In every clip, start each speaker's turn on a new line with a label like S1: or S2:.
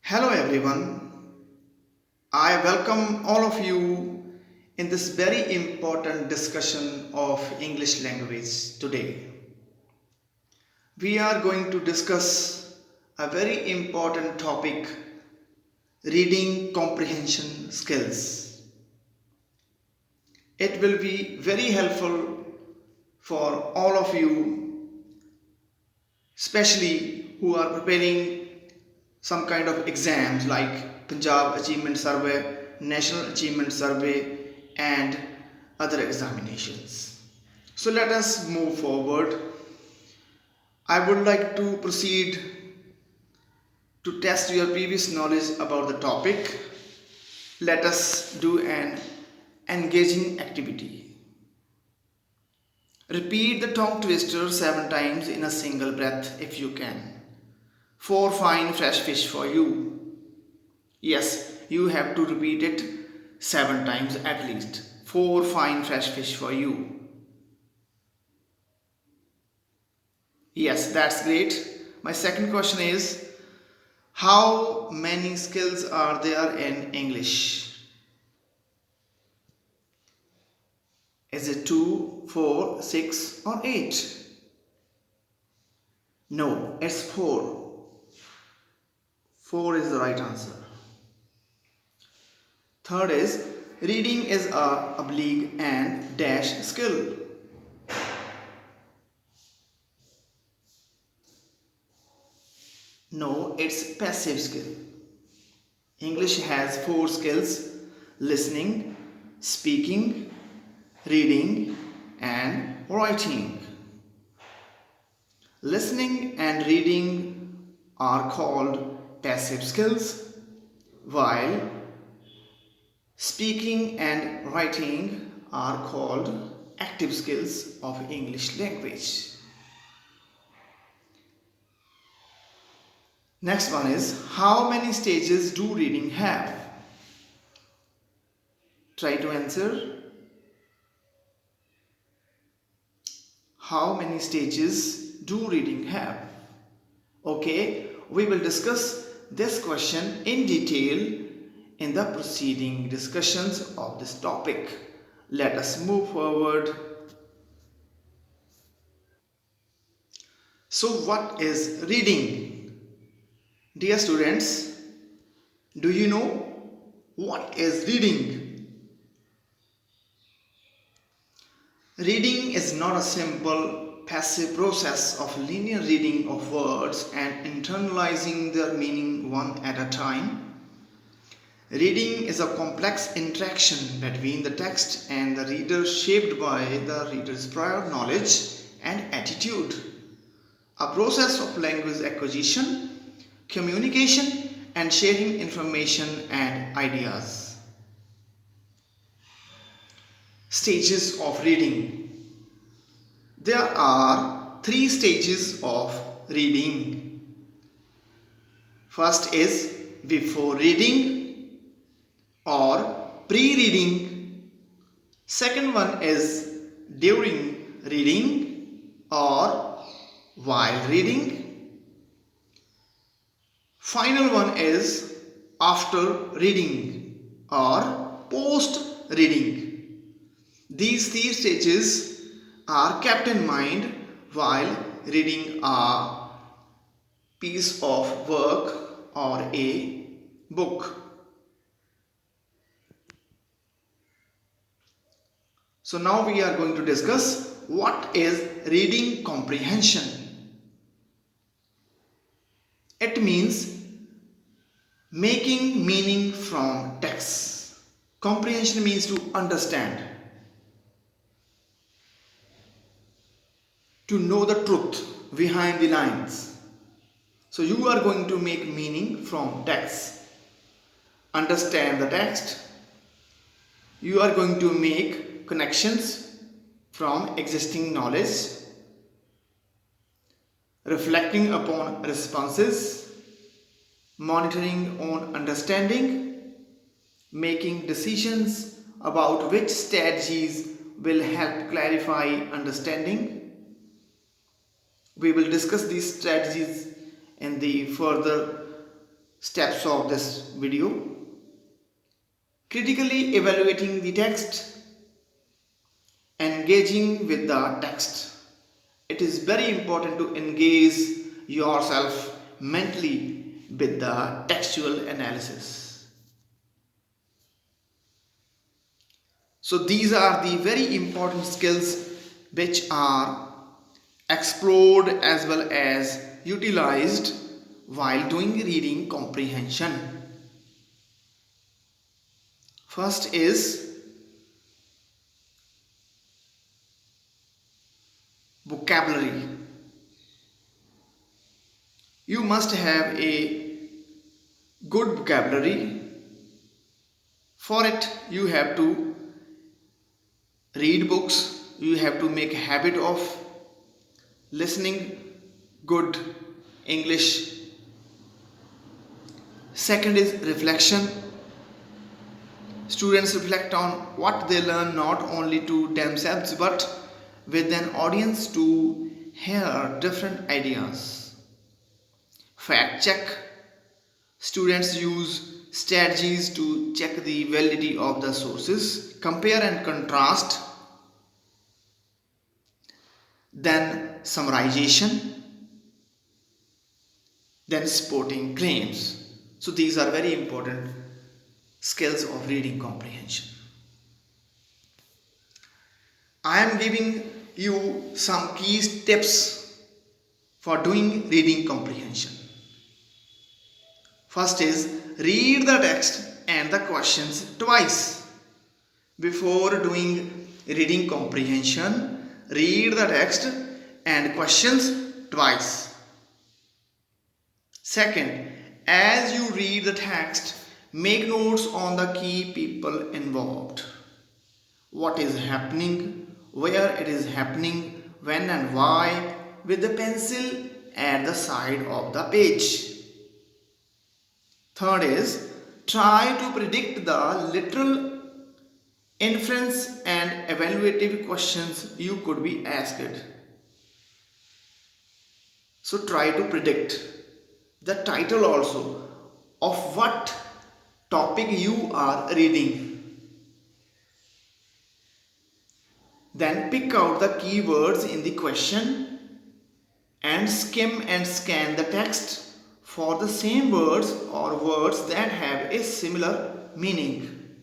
S1: Hello everyone, I welcome all of you in this very important discussion of English language today. We are going to discuss a very important topic, reading comprehension skills. It will be very helpful for all of you, especially who are preparing some kind of exams like Punjab Achievement Survey, National Achievement Survey and other examinations. So let us move forward. I would like to proceed to test your previous knowledge about the topic. Let us do an engaging activity. Repeat the tongue twister 7 times in a single breath if you can. 4 fine fresh fish for you. Yes, you have to repeat it 7 times at least. 4 fine fresh fish for you. Yes, that's great. My second question is, how many skills are there in English? Is it 2, 4, 6 or 8? No, it's 4. 4 is the right answer. Third is, reading is a oblique and dash skill. No, it's passive skill. English has 4 skills: listening, speaking, reading and writing. Listening and reading are called passive skills, while speaking and writing are called active skills of English language. Next one is, how many stages do reading have? Try to answer. How many stages do reading have? Okay, we will discuss this question in detail in the preceding discussions of this topic. Let us move forward. So what is reading? Dear students, do you know what is reading? Reading is not a simple passive process of linear reading of words and internalizing their meaning one at a time. Reading is a complex interaction between the text and the reader, shaped by the reader's prior knowledge and attitude. A process of language acquisition, communication and sharing information and ideas. Stages of reading. There are 3 stages of reading. First is before reading or pre-reading. Second one is during reading or while reading. Final one is after reading or post reading. These 3 stages are kept in mind while reading a piece of work or a book. So now we are going to discuss what is reading comprehension. It means making meaning from text. Comprehension means to understand, to know the truth behind the lines. So you are going to make meaning from text, understand the text. You are going to make connections from existing knowledge, reflecting upon responses, monitoring on understanding, making decisions about which strategies will help clarify understanding. We will discuss these strategies in the further steps of this video. Critically evaluating the text, engaging with the text. It is very important to engage yourself mentally with the textual analysis. So these are the very important skills which are explored as well as utilized while doing reading comprehension. First is vocabulary. You must have a good vocabulary. For it, you have to read books. You have to make a habit of listening good English. Second is reflection. Students reflect on what they learn not only to themselves but with an audience to hear different ideas. Fact check. Students use strategies to check the validity of the sources. Compare and contrast. Then summarization. Then supporting claims. So these are very important skills of reading comprehension. I am giving you some key tips for doing reading comprehension. First is read the text and the questions twice. Before doing reading comprehension, read the text and questions twice. Second, as you read the text, make notes on the key people involved. What is happening, where it is happening, when and why, with the pencil at the side of the page. Third is, try to predict the literal, inference and evaluative questions you could be asked. So try to predict the title also of what topic you are reading. Then pick out the keywords in the question and skim and scan the text for the same words or words that have a similar meaning.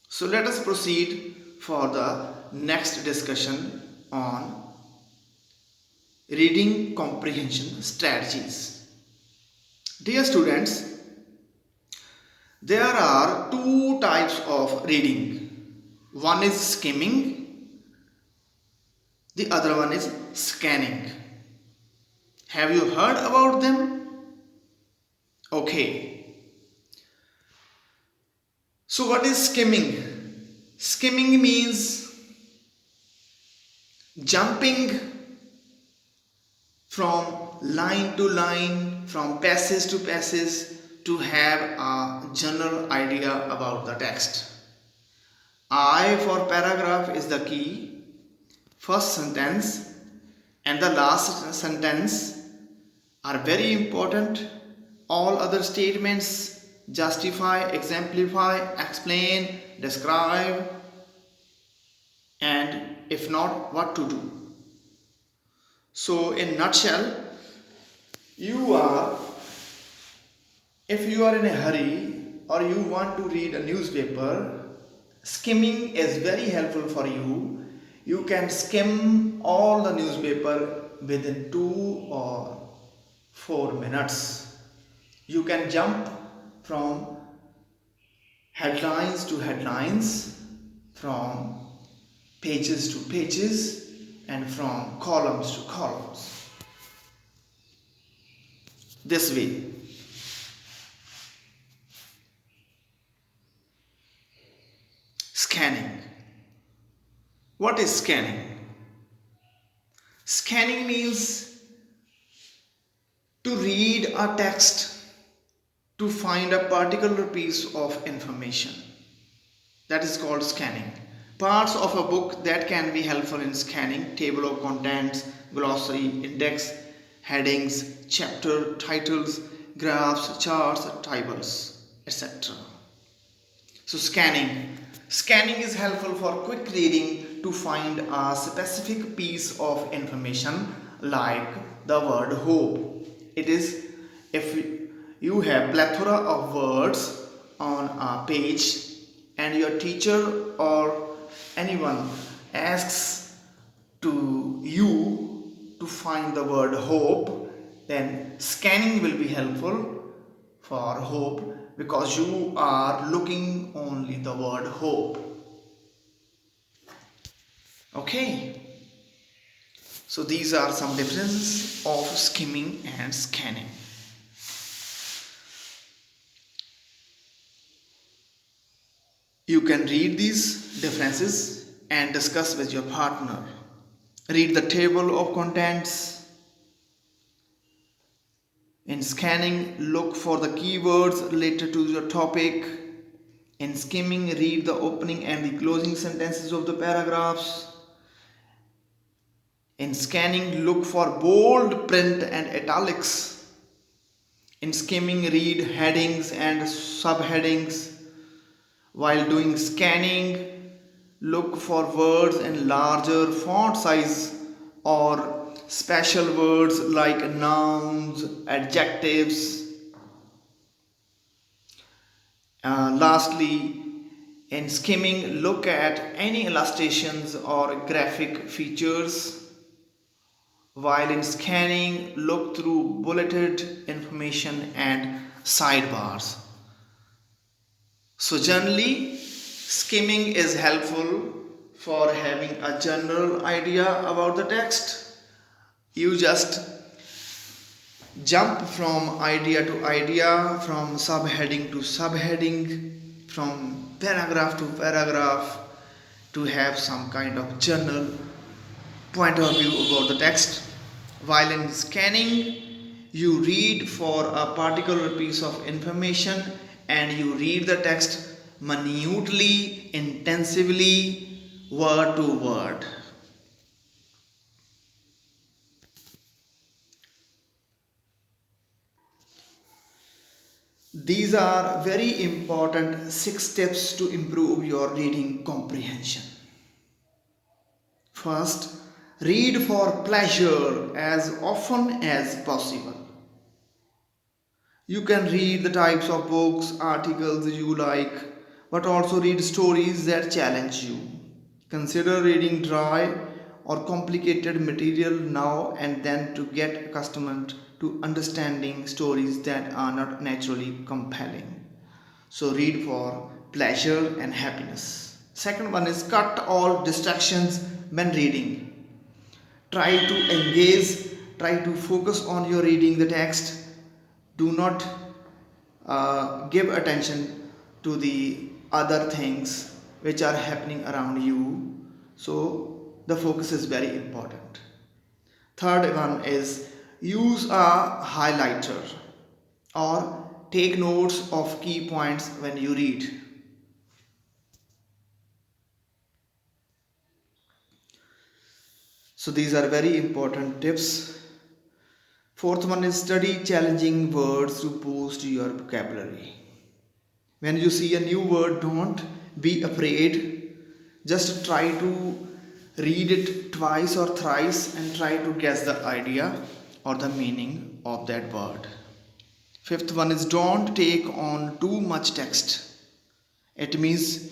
S1: So let us proceed for the next discussion on reading comprehension strategies. Dear students, there are two types of reading. One is skimming, the other one is scanning. Have you heard about them? Okay. So what is skimming? Skimming means jumping from line to line, from passage to passage to have a general idea about the text. I for paragraph is the key. First sentence and the last sentence are very important. All other statements justify, exemplify, explain, describe, and if not, what to do. So in nutshell, if you are in a hurry or you want to read a newspaper, skimming is very helpful for you. You can skim all the newspaper within 2 or 4 minutes. You can jump from headlines to headlines, from pages to pages, and from columns to columns. This way. Scanning. What is scanning? Scanning means to read a text to find a particular piece of information. That is called scanning. Parts of a book that can be helpful in scanning: table of contents, glossary, index, headings, chapter titles, graphs, charts, tables, etc. So scanning. Scanning is helpful for quick reading to find a specific piece of information like the word hope. It is if you have plethora of words on a page and your teacher or anyone asks to you to find the word hope, then scanning will be helpful for hope because you are looking only the word hope. Okay, so these are some differences of skimming and scanning. You can read these differences and discuss with your partner. Read the table of contents. In scanning, look for the keywords related to your topic. In skimming, read the opening and the closing sentences of the paragraphs. In scanning, look for bold print and italics. In skimming, read headings and subheadings. While doing scanning, look for words in larger font size or special words like nouns, adjectives. Lastly, in skimming, look at any illustrations or graphic features. While in scanning, look through bulleted information and sidebars. So generally, skimming is helpful for having a general idea about the text. You just jump from idea to idea, from subheading to subheading, from paragraph to paragraph to have some kind of general point of view about the text. While in scanning, you read for a particular piece of information and you read the text minutely, intensively, word to word. These are very important 6 steps to improve your reading comprehension. First, read for pleasure as often as possible. You can read the types of books, articles you like, but also read stories that challenge you. Consider reading dry or complicated material now and then to get accustomed to understanding stories that are not naturally compelling. So read for pleasure and happiness. Second one is cut all distractions when reading. Try to engage, try to focus on your reading the text. Do not give attention to the other things which are happening around you. So the focus is very important. Third one is use a highlighter or take notes of key points when you read. So these are very important tips. Fourth one is study challenging words to boost your vocabulary. When you see a new word, don't be afraid. Just try to read it twice or thrice and try to guess the idea or the meaning of that word. Fifth one is don't take on too much text. It means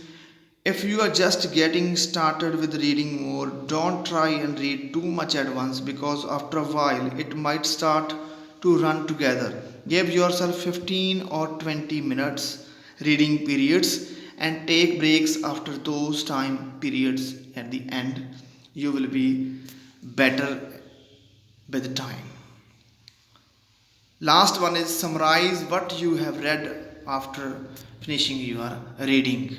S1: if you are just getting started with reading more, don't try and read too much at once because after a while it might start to run together. Give yourself 15 or 20 minutes reading periods and take breaks after those time periods. At the end, you will be better with time. Last one is summarize what you have read after finishing your reading.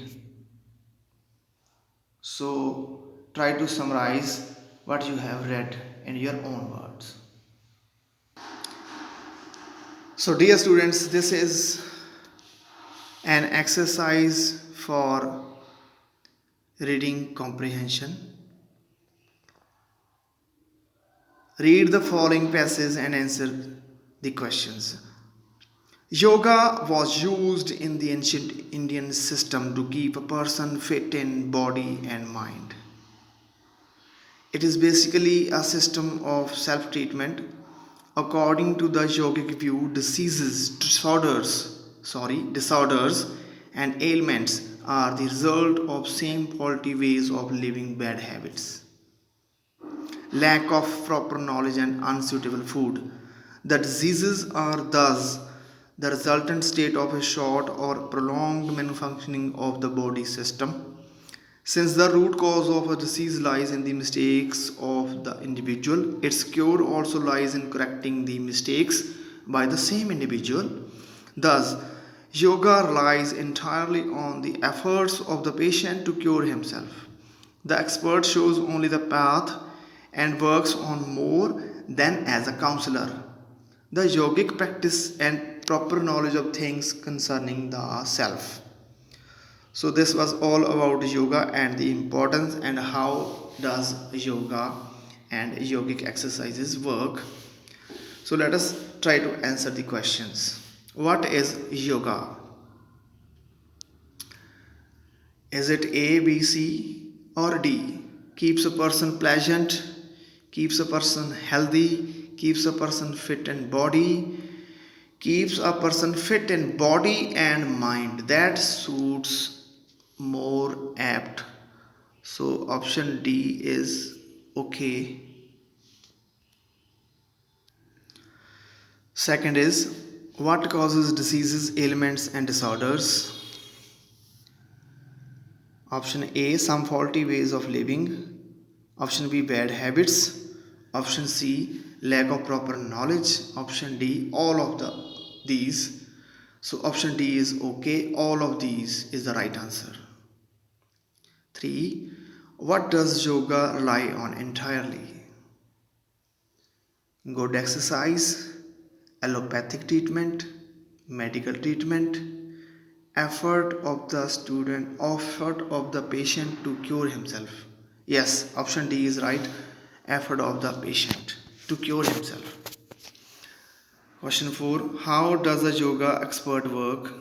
S1: So try to summarize what you have read in your own words. So dear students, this is an exercise for reading comprehension. Read the following passages and answer the questions. Yoga was used in the ancient Indian system to keep a person fit in body and mind. It is basically a system of self treatment. According to the yogic view, disorders and ailments are the result of same faulty ways of living, bad habits, lack of proper knowledge, and unsuitable food. The diseases are thus the resultant state of a short or prolonged malfunctioning of the body system. Since the root cause of a disease lies in the mistakes of the individual, its cure also lies in correcting the mistakes by the same individual. Thus, yoga relies entirely on the efforts of the patient to cure himself. The expert shows only the path and works on more than as a counselor. The yogic practice and proper knowledge of things concerning the self. So this was all about yoga and the importance and how does yoga and yogic exercises work. So let us try to answer the questions. What is yoga? Is it A, B, C or D? Keeps a person pleasant, keeps a person healthy, keeps a person fit in body, keeps a person fit in body and mind. That suits more apt. So option D is okay. Second is, what causes diseases, ailments and disorders? Option A, some faulty ways of living. Option B, bad habits. Option C, lack of proper knowledge. Option D, all of these. So option D is okay. All of these is the right answer. 3. What does yoga rely on entirely? Good exercise, allopathic treatment, medical treatment, effort of the patient to cure himself. Yes, option D is right. Effort of the patient to cure himself. Question 4. How does a yoga expert work?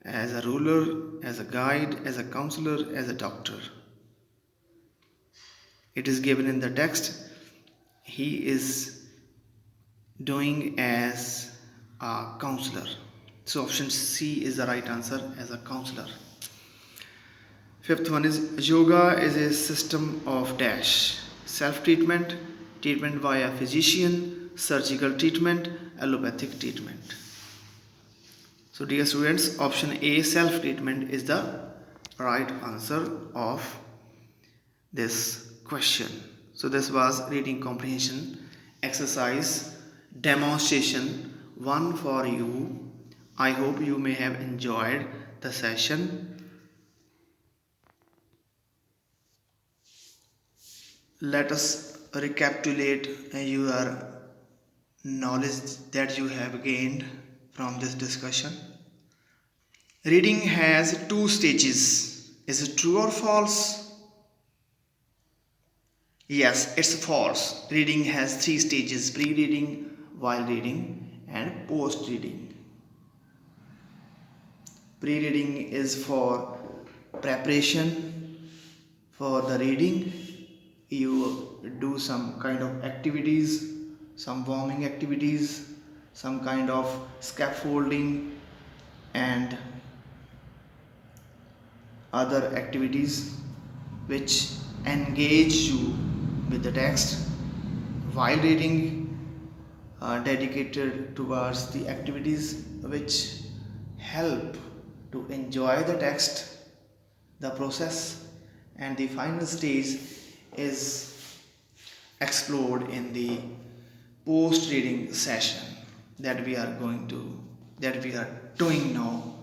S1: As a ruler, as a guide, as a counselor, as a doctor. It is given in the text. He is doing as a counselor. So option C is the right answer, as a counselor. Fifth one is, yoga is a system of dash. Self-treatment, treatment via physician, surgical treatment, allopathic treatment. So dear students, option A, self-treatment, is the right answer of this question. So this was reading comprehension exercise demonstration 1 for you. I hope you may have enjoyed the session. Let us recapitulate your knowledge that you have gained from this discussion. Reading has 2 stages. Is it true or false? Yes, it's false. Reading has 3 stages: pre-reading, while reading and post-reading. Pre-reading is for preparation for the reading. You do some kind of activities, some warming activities, some kind of scaffolding and other activities which engage you with the text. While reading dedicated towards the activities which help to enjoy the text, the process, and the final stage is explored in the post reading session that we are doing now.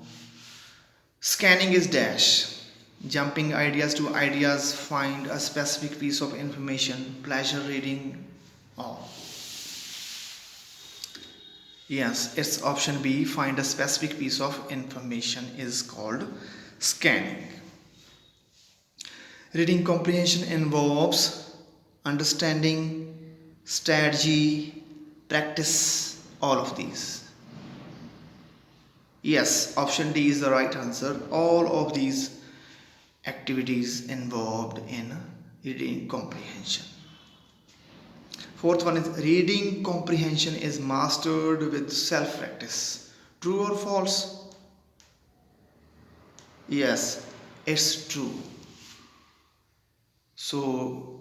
S1: Scanning is dash. Jumping ideas to ideas, find a specific piece of information, pleasure reading, all. Yes, it's option B, find a specific piece of information, is called scanning. Reading comprehension involves understanding strategy, practice, all of these. Yes, option D is the right answer. All of these activities involved in reading comprehension. Fourth one is reading comprehension is mastered with self practice. True or false? Yes, it's true. So,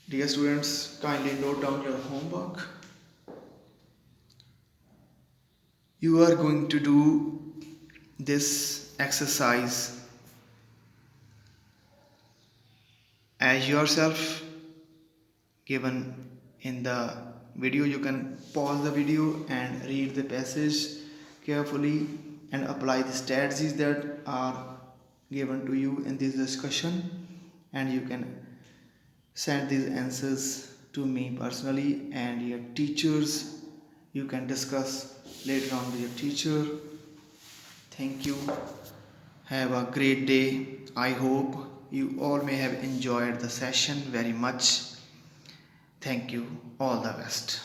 S1: dear students, kindly note down your homework. You are going to do this exercise as yourself given in the video. You can pause the video and read the passage carefully and apply the strategies that are given to you in this discussion, and you can send these answers to me personally and your teachers. You can discuss later on with your teacher. Thank you. Have a great day. I hope you all may have enjoyed the session very much. Thank you. All the best.